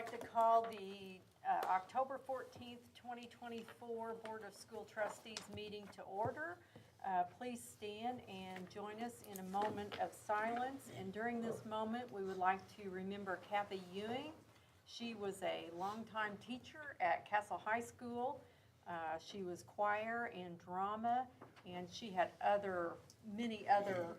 like to call the October 14th, 2024 Board of School Trustees meeting to order. Please stand and join us in a moment of silence. And during this moment, we would like to remember Kathy Ewing. She was a longtime teacher at Castle High School. She was choir and drama, and she had many other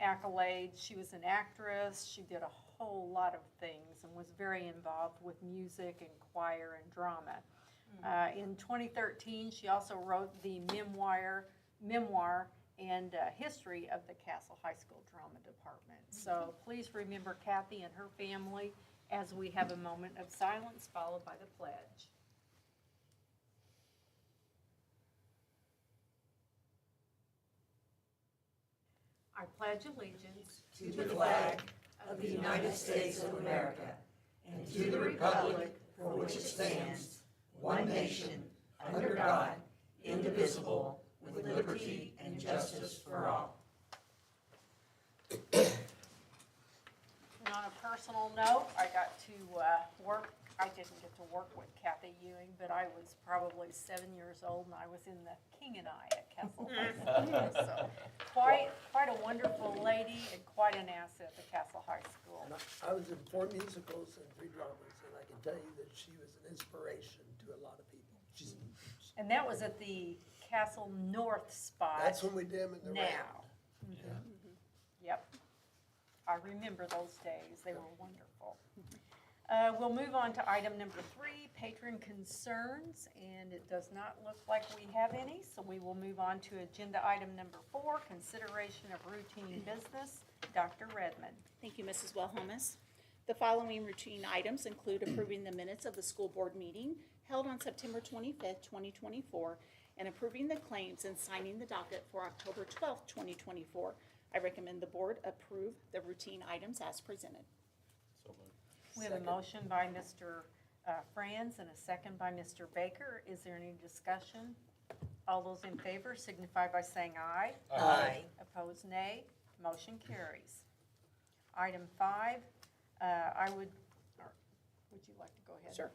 accolades. She was an actress. She did a whole lot of things and was very involved with music and choir and drama. In 2013, she also wrote the memoir and history of the Castle High School Drama Department. So please remember Kathy and her family as we have a moment of silence followed by the pledge. I pledge allegiance to the flag of the United States of America and to the republic for which it stands, one nation, under God, indivisible, with liberty and justice for all. And on a personal note, I got to I didn't get to work with Kathy Ewing, but I was probably 7 years old and I was in the King and I at Castle High School. So quite a wonderful lady and quite an asset at Castle High School. And I was in 4 musicals and 3 dramas, and I can tell you that she was an inspiration to a lot of people. And that was at the Castle North spot. That's when we did them in the round. Now. Yep. I remember those days. They were wonderful. We'll move on to item number 3, patron concerns, and it does not look like we have any, so we will move on to agenda item number 4, consideration of routine business. Dr. Redmond. Thank you, Mrs. Wilhelmus. The following routine items include approving the minutes of the school board meeting held on September 25th, 2024, and approving the claims and signing the docket for October 12th, 2024. I recommend the board approve the routine items as presented. So moved. We have a motion by Mr. Franz and a second by Mr. Baker. Is there any discussion? All those in favor signify by saying aye. Aye. Opposed, nay. Motion carries. Item 5, would you like to go ahead? Sure.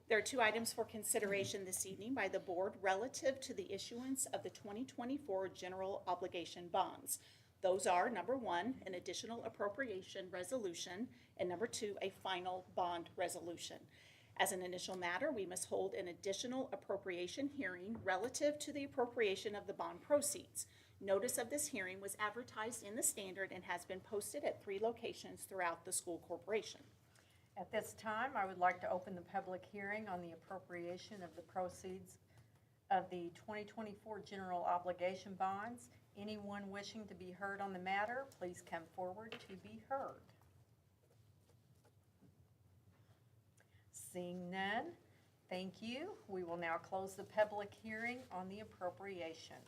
There are 2 items for consideration this evening by the board relative to the issuance of the 2024 general obligation bonds. Those are, number 1, an additional appropriation resolution, and number 2, a final bond resolution. As an initial matter, we must hold an additional appropriation hearing relative to the appropriation of the bond proceeds. Notice of this hearing was advertised in the Standard and has been posted at 3 locations throughout the school corporation. At this time, I would like to open the public hearing on the appropriation of the proceeds of the 2024 general obligation bonds. Anyone wishing to be heard on the matter, please come forward to be heard. Seeing none, thank you. We will now close the public hearing on the appropriation.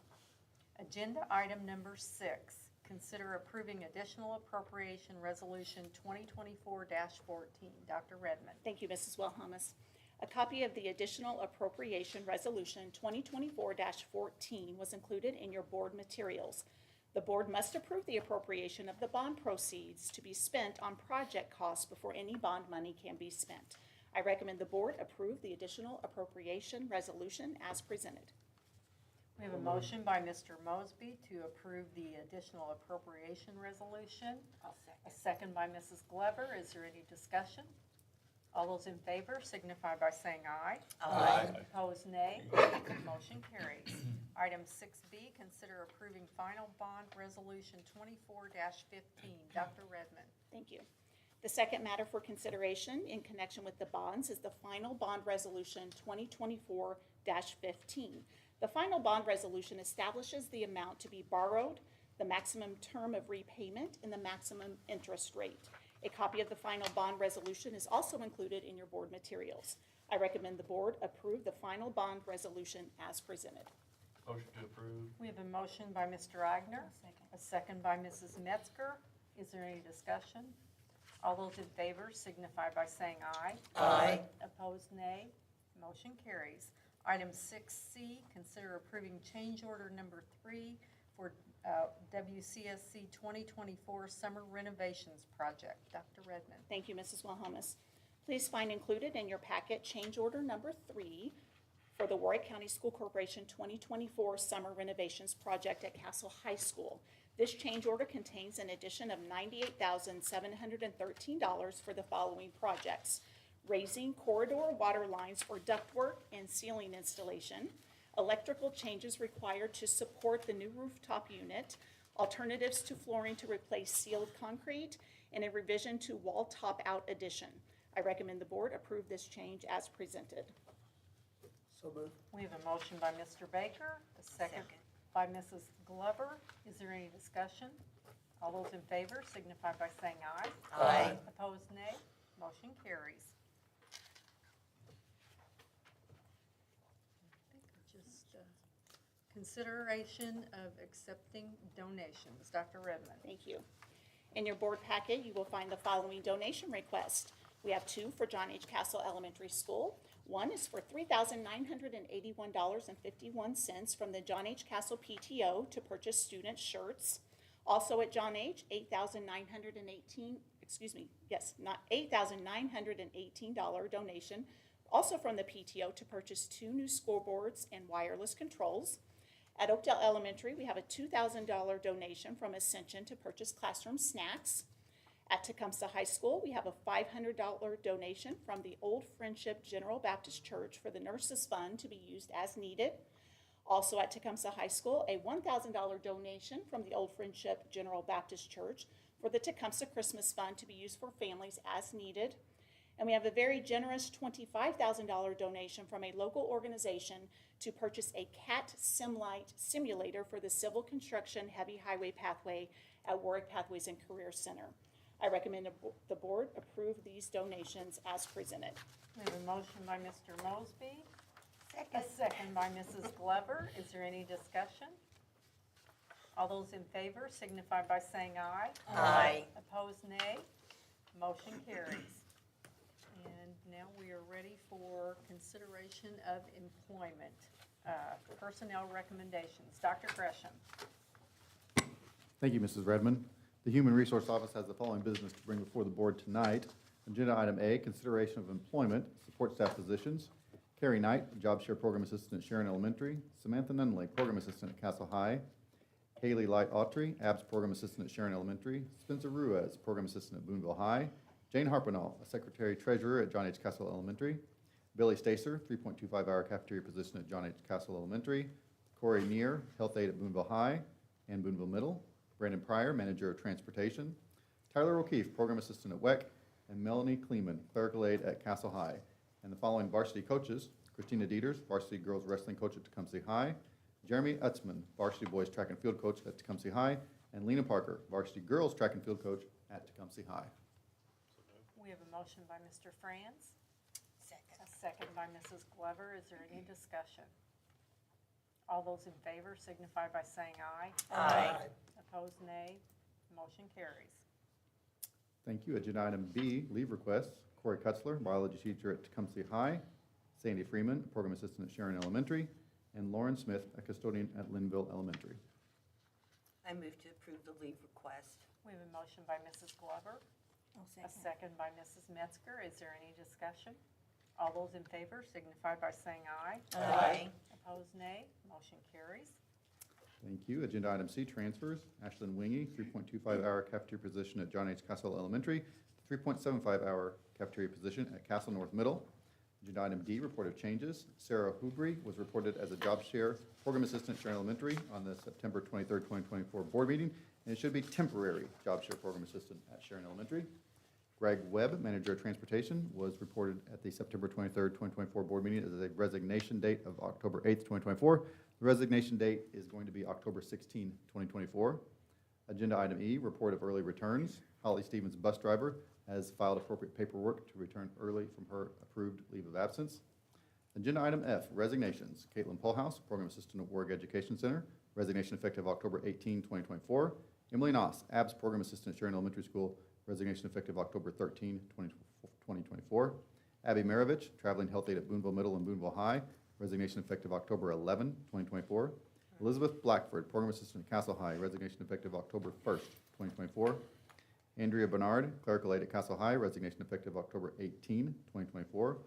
Agenda item number 6, consider approving additional appropriation resolution 2024-14. Dr. Redmond. Thank you, Mrs. Wilhelmus. A copy of the additional appropriation resolution 2024-14 was included in your board materials. The board must approve the appropriation of the bond proceeds to be spent on project costs before any bond money can be spent. I recommend the board approve the additional appropriation resolution as presented. We have a motion by Mr. Mosby to approve the additional appropriation resolution. A second by Mrs. Glover. Is there any discussion? All those in favor signify by saying aye. Aye. Opposed, nay. Motion carries. Item 6B, consider approving final bond resolution 24-15. Dr. Redmond. Thank you. The second matter for consideration in connection with the bonds is the final bond resolution 2024-15. The final bond resolution establishes the amount to be borrowed, the maximum term of repayment, and the maximum interest rate. A copy of the final bond resolution is also included in your board materials. I recommend the board approve the final bond resolution as presented. Motion to approve. We have a motion by Mr. Agner, a second by Mrs. Metzger. Is there any discussion? All those in favor signify by saying aye. Aye. Opposed, nay. Motion carries. Item 6C, consider approving change order number 3 for WCSC 2024 Summer Renovations Project. Dr. Redmond. Thank you, Mrs. Wilhelmus. Please find included in your packet change order number 3 for the Warwick County School Corporation 2024 Summer Renovations Project at Castle High School. This change order contains an addition of $98,713 for the following projects: raising corridor water lines for ductwork and ceiling installation, electrical changes required to support the new rooftop unit, alternatives to flooring to replace sealed concrete, and a revision to wall top-out addition. I recommend the board approve this change as presented. So moved. We have a motion by Mr. Baker, a second by Mrs. Glover. Is there any discussion? All those in favor signify by saying aye. Aye. Opposed, nay. Motion carries. Consideration of accepting donations. Dr. Redmond. Thank you. In your board packet, you will find the following donation request. We have 2 for John H. Castle Elementary School. One is for $3,981.51 from the John H. Castle PTO to purchase student shirts. Also at John H., $8,918 donation, also from the PTO to purchase 2 new scoreboards and wireless controls. At Oakdale Elementary, we have a $2,000 donation from Ascension to purchase classroom snacks. At Tecumseh High School, we have a $500 donation from the Old Friendship General Baptist Church for the Nurses Fund to be used as needed. Also at Tecumseh High School, a $1,000 donation from the Old Friendship General Baptist Church for the Tecumseh Christmas Fund to be used for families as needed. And we have a very generous $25,000 donation from a local organization to purchase a CAT SimLite simulator for the Civil Construction Heavy Highway Pathway at Warwick Pathways and Career Center. I recommend the board approve these donations as presented. We have a motion by Mr. Mosby, a second by Mrs. Glover. Is there any discussion? All those in favor signify by saying aye. Aye. Opposed, nay. Motion carries. And now we are ready for consideration of employment. Personnel recommendations. Dr. Gresham. Thank you, Mrs. Redmond. The Human Resource Office has the following business to bring before the board tonight. Agenda item A, consideration of employment, support staff positions. Carrie Knight, Job Share Program Assistant at Sharon Elementary. Samantha Nunley, Program Assistant at Castle High. Haley Light Autry, ABS Program Assistant at Sharon Elementary. Spencer Ruiz, Program Assistant at Boonville High. Jane Harpenall, a Secretary Treasurer at John H. Castle Elementary. Billy Stacer, 3.25-hour cafeteria position at John H. Castle Elementary. Corey Neer, Health Aide at Boonville High and Boonville Middle. Brandon Pryor, Manager of Transportation. Tyler O'Keefe, Program Assistant at WEC. And Melanie Kleeman, Clerical Aide at Castle High. And the following varsity coaches: Christina Dieters, Varsity Girls Wrestling Coach at Tecumseh High. Jeremy Utzman, Varsity Boys Track and Field Coach at Tecumseh High. And Lena Parker, Varsity Girls Track and Field Coach at Tecumseh High. We have a motion by Mr. Franz, Second. a second by Mrs. Glover. Is there any discussion? All those in favor signify by saying aye. Aye. Opposed, nay. Motion carries. Thank you. Agenda item B, leave requests. Corey Kutzler, biology teacher at Tecumseh High. Sandy Freeman, program assistant at Sharon Elementary. And Lauren Smith, a custodian at Linville Elementary. I move to approve the leave request. We have a motion by Mrs. Glover, a second by Mrs. Metzger. Is there any discussion? All those in favor signify by saying aye. Aye. Opposed, nay. Motion carries. Thank you. Agenda item C, transfers. Ashlyn Wingy, 3.25-hour cafeteria position at John H. Castle Elementary, 3.75-hour cafeteria position at Castle North Middle. Agenda item D, report of changes. Sarah Hubry was reported as a job share program assistant at Sharon Elementary on the September 23rd, 2024 board meeting, and it should be temporary job share program assistant at Sharon Elementary. Greg Webb, manager of transportation, was reported at the September 23rd, 2024 board meeting as a resignation date of October 8th, 2024. The resignation date is going to be October 16, 2024. Agenda item E, report of early returns. Holly Stevens, bus driver, has filed appropriate paperwork to return early from her approved leave of absence. Agenda item F, resignations. Caitlin Polhouse, program assistant at Warwick Education Center, resignation effective October 18, 2024. Emily Noss, ABS program assistant at Sharon Elementary School, resignation effective October 13, 2024. Abby Maravich, traveling health aide at Boonville Middle and Boonville High, resignation effective October 11, 2024. Elizabeth Blackford, program assistant at Castle High, resignation effective October 1st, 2024. Andrea Bernard, clerical aide at Castle High, resignation effective October 18, 2024.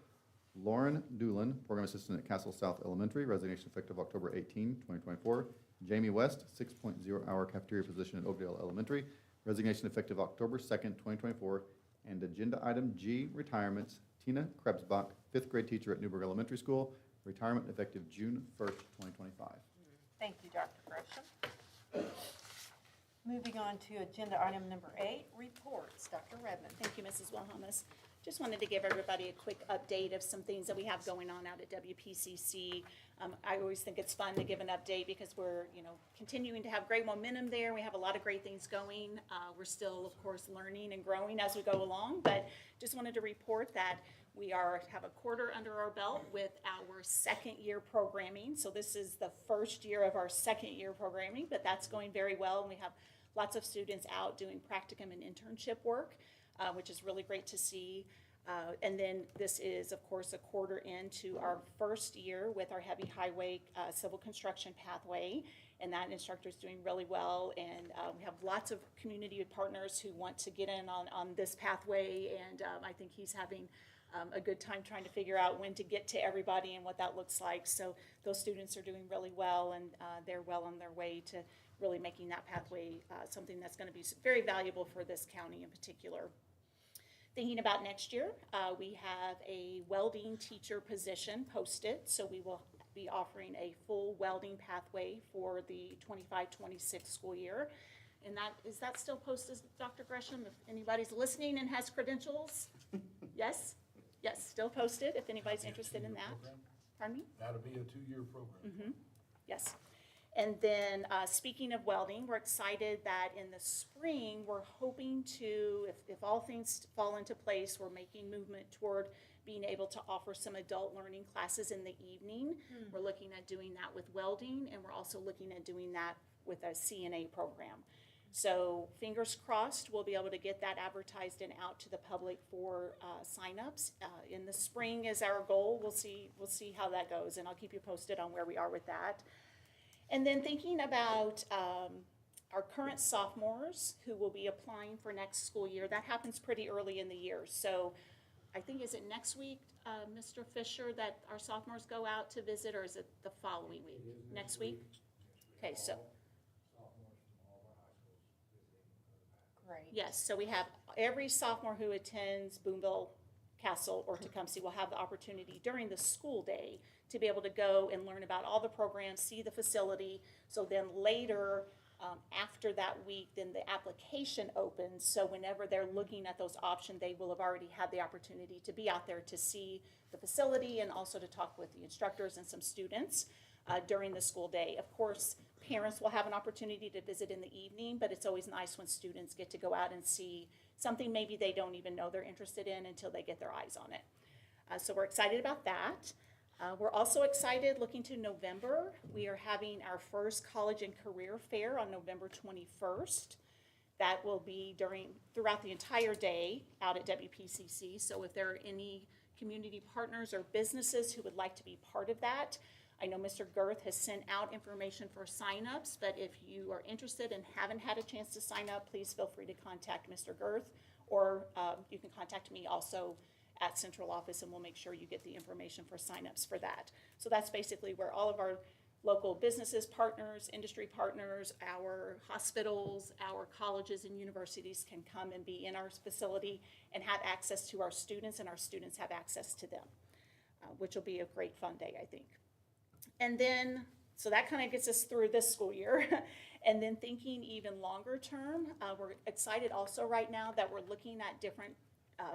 Lauren Doolin, program assistant at Castle South Elementary, resignation effective October 18, 2024. Jamie West, 6.0 hour cafeteria position at Oakdale Elementary, resignation effective October 2nd, 2024. And agenda item G, retirements. Tina Krebsbach, 5th grade teacher at Newburgh Elementary School, retirement effective June 1st, 2025. Thank you, Dr. Gresham. Moving on to agenda item number 8, reports. Dr. Redmond. Thank you, Mrs. Wilhelmus. Just wanted to give everybody a quick update of some things that we have going on out at WPCC. I always think it's fun to give an update because we're, continuing to have great momentum there. We have a lot of great things going. We're still, of course, learning and growing as we go along, but just wanted to report that we have a quarter under our belt with our second year programming. So this is the first year of our second year programming, but that's going very well. And we have lots of students out doing practicum and internship work, which is really great to see. And then this is, of course, a quarter into our first year with our heavy highway civil construction pathway. And that instructor is doing really well. And we have lots of community partners who want to get in on this pathway. And I think he's having a good time trying to figure out when to get to everybody and what that looks like. So those students are doing really well, and they're well on their way to really making that pathway something that's going to be very valuable for this county in particular. Thinking about next year, we have a welding teacher position posted, so we will be offering a full welding pathway for the 25-26 school year. And is that still posted, Dr. Gresham, if anybody's listening and has credentials? Yes? Yes, still posted, if anybody's interested in that. Pardon me? That'll be a 2-year program. Yes. And then, speaking of welding, we're excited that in the spring, we're hoping to, if all things fall into place, we're making movement toward being able to offer some adult learning classes in the evening. We're looking at doing that with welding, and we're also looking at doing that with a CNA program. So fingers crossed, we'll be able to get that advertised and out to the public for signups. In the spring is our goal. We'll see how that goes, and I'll keep you posted on where we are with that. And then thinking about our current sophomores who will be applying for next school year, that happens pretty early in the year. So I think, is it next week, Mr. Fisher, that our sophomores go out to visit, or is it the following week? Next week? Okay, so. Great. Yes, so we have every sophomore who attends Boonville, Castle, or Tecumseh will have the opportunity during the school day to be able to go and learn about all the programs, see the facility. So then later, after that week, then the application opens. So whenever they're looking at those options, they will have already had the opportunity to be out there to see the facility and also to talk with the instructors and some students during the school day. Of course, parents will have an opportunity to visit in the evening, but it's always nice when students get to go out and see something maybe they don't even know they're interested in until they get their eyes on it. So we're excited about that. We're also excited looking to November. We are having our first college and career fair on November 21st. That will be throughout the entire day out at WPCC. So if there are any community partners or businesses who would like to be part of that, I know Mr. Girth has sent out information for signups, but if you are interested and haven't had a chance to sign up, please feel free to contact Mr. Girth, or you can contact me also at central office, and we'll make sure you get the information for signups for that. So that's basically where all of our local businesses, partners, industry partners, our hospitals, our colleges and universities can come and be in our facility and have access to our students, and our students have access to them, which will be a great fun day, I think. And then, so that kind of gets us through this school year. And then thinking even longer term, we're excited also right now that we're looking at different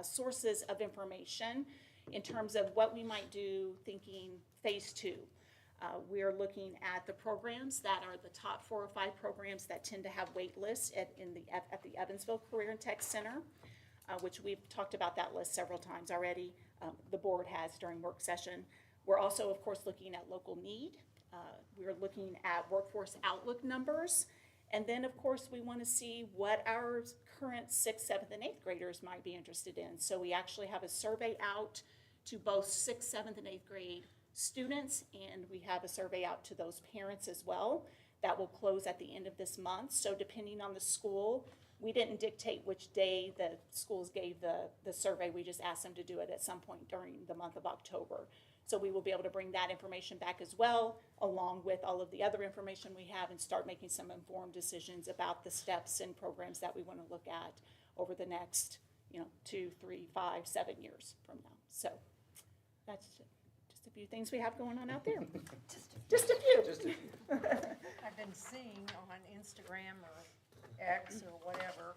sources of information in terms of what we might do thinking phase 2. We are looking at the programs that are the top 4 or 5 programs that tend to have wait lists at the Evansville Career and Tech Center, which we've talked about that list several times already. The board has during work session. We're also, of course, looking at local need. We're looking at workforce outlook numbers. And then, of course, we want to see what our current 6th, 7th, and 8th graders might be interested in. So we actually have a survey out to both 6th, 7th, and 8th grade students, and we have a survey out to those parents as well. That will close at the end of this month. So depending on the school, We didn't dictate which day the schools gave the survey. We just asked them to do it at some point during the month of October. So we will be able to bring that information back as well, along with all of the other information we have, and start making some informed decisions about the steps and programs that we want to look at over the next, 2, 3, 5, 7 years from now. So that's just a few things we have going on out there. Just a few. I've been seeing on Instagram or X or whatever,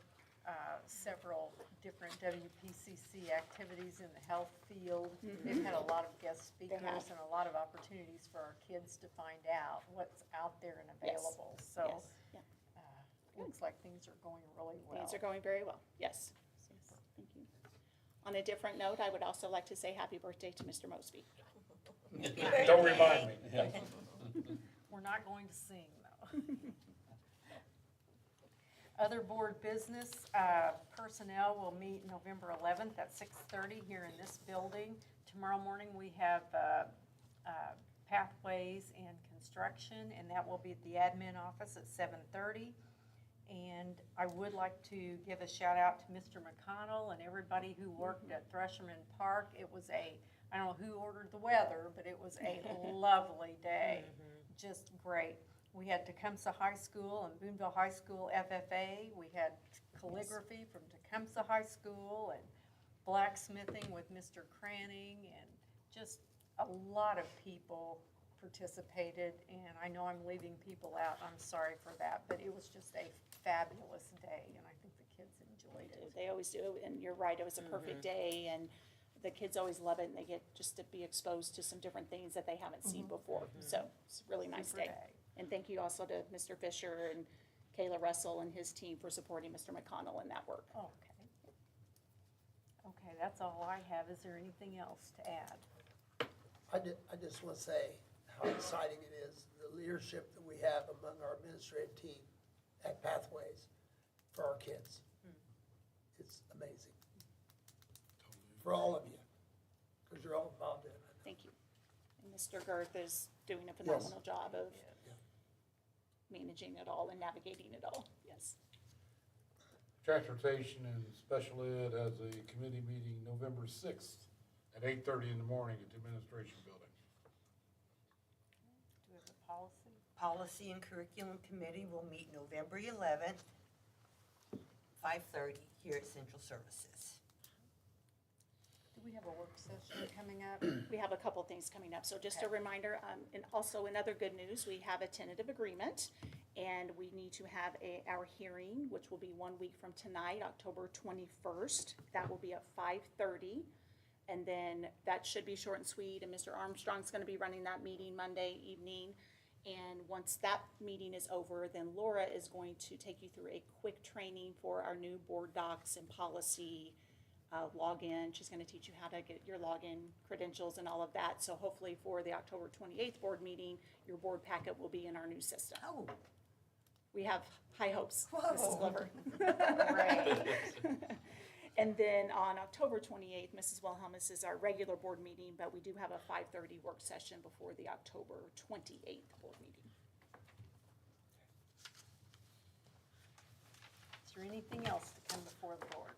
several different WPCC activities in the health field. They've had a lot of guest speakers have. and a lot of opportunities for our kids to find out what's out there and Yes. available. So, Yes, yeah. looks like things are going really well. Things are going very well, yes. Yes, thank you. On a different note, I would also like to say happy birthday to Mr. Mosby. Don't remind me. We're not going to sing, though. Other board business, personnel will meet November 11th at 6:30 here in this building. Tomorrow morning, we have pathways and construction, and that will be at the admin office at 7:30. And I would like to give a shout out to Mr. McConnell and everybody who worked at Thresherman Park. It was I don't know who ordered the weather, but it was a lovely day, just great. We had Tecumseh High School and Boonville High School FFA. We had calligraphy from Tecumseh High School and blacksmithing with Mr. Cranning, and just a lot of people participated, and I know I'm leaving people out, I'm sorry for that, but it was just a fabulous day, and I think the kids enjoyed it. They always do, and you're right, it was a perfect day, and the kids always love it, and they get just to be exposed to some different things that they haven't seen before. So it's a really nice Super day. And thank you also to Mr. Fisher and Kayla Russell and his team for supporting Mr. McConnell in that work. Okay. Okay, that's all I have. Is there anything else to add? I just want to say how exciting it is, the leadership that we have among our administrative team at Pathways for our kids. It's amazing. For all of you, because you're all involved in it. Thank you. And Mr. Girth is doing a phenomenal job of managing it all and navigating it all, yes. Transportation and Special Ed has a committee meeting November 6th at 8:30 in the morning at the Administration Building. Do we have a policy? Policy and Curriculum Committee will meet November 11th, 5:30 here at Central Services. Do we have a work session coming up? We have a couple things coming up, so just a reminder, and also in other good news, we have a tentative agreement, and we need to have our hearing, which will be 1 week from tonight, October 21st. That will be at 5:30, and then that should be short and sweet, and Mr. Armstrong's gonna be running that meeting Monday evening. And once that meeting is over, then Laura is going to take you through a quick training for our new board docs and policy login. She's going to teach you how to get your login credentials and all of that. So hopefully for the October 28th board meeting, your board packet will be in our new system. Oh, We have high hopes, Whoa. Mrs. Glover. Great. And then on October 28th, Mrs. Wilhelmus is our regular board meeting, but we do have a 5:30 work session before the October 28th board meeting. Is there anything else to come before the board?